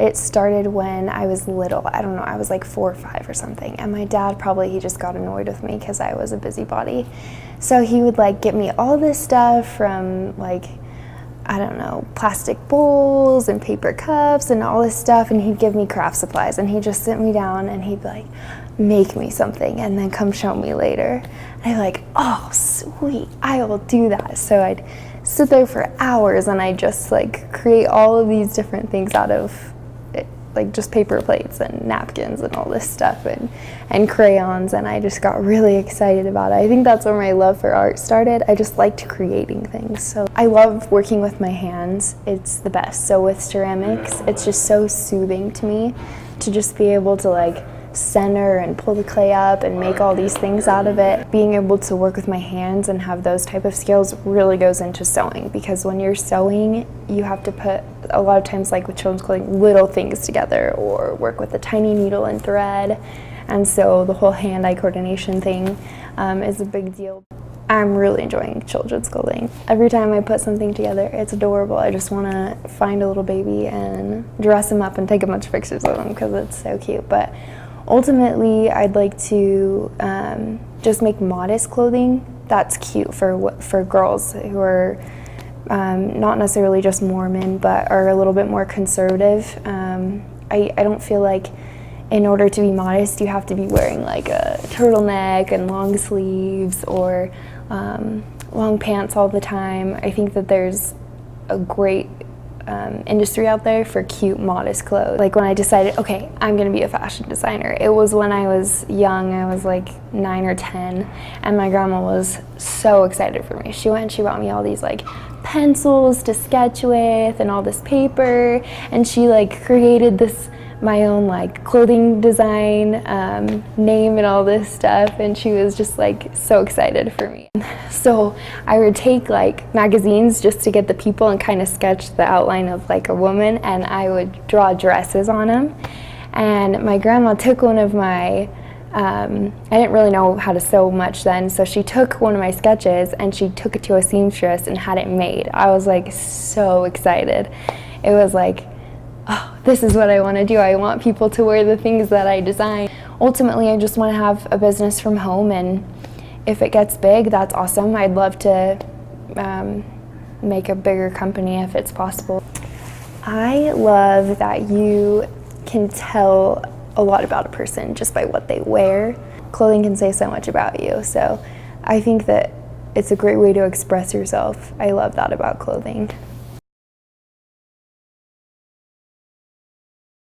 It started when I was little. I don't know, I was like 4 or 5 or something, and my dad he just got annoyed with me because I was a busybody. So he would like get me all this stuff from like, I don't know, plastic bowls and paper cups and all this stuff, and he'd give me craft supplies, and he'd just sit me down and he'd be like, make me something and then come show me later. And I'd be like, oh sweet, I will do that. So I'd sit there for hours and I'd just like create all of these different things out of like just paper plates and napkins and all this stuff and crayons, and I just got really excited about it. I think that's where my love for art started. I just liked creating things. So I love working with my hands. It's the best. So with ceramics, it's just so soothing to me to just be able to like center and pull the clay up and make all these things out of it. Being able to work with my hands and have those type of skills really goes into sewing, because when you're sewing, you have to put, a lot of times like with children's clothing, little things together or work with a tiny needle and thread. And so the whole hand-eye coordination thing is a big deal. I'm really enjoying children's clothing. Every time I put something together, it's adorable. I just want to find a little baby and dress him up and take a bunch of pictures of him because it's so cute. But ultimately, I'd like to just make modest clothing that's cute for girls who are not necessarily just Mormon, but are a little bit more conservative. I don't feel like in order to be modest, you have to be wearing like a turtleneck and long sleeves or long pants all the time. I think that there's a great industry out there for cute, modest clothes. Like when I decided, okay, I'm gonna be a fashion designer, it was when I was young. I was like 9 or 10, and my grandma was so excited for me. She went and she bought me all these like pencils to sketch with and all this paper, and she like created this my own like clothing design name and all this stuff, and she was just like so excited for me. So I would take like magazines just to get the people and kind of sketch the outline of like a woman, and I would draw dresses on them. And my grandma took one of my I didn't really know how to sew much then, so she took one of my sketches and she took it to a seamstress and had it made. I was like so excited. It was like, oh, this is what I want to do. I want people to wear the things that I design. Ultimately, I just want to have a business from home, and if it gets big, that's awesome. I'd love to make a bigger company if it's possible. I love that you can tell a lot about a person just by what they wear. Clothing can say so much about you, so I think that it's a great way to express yourself. I love that about clothing.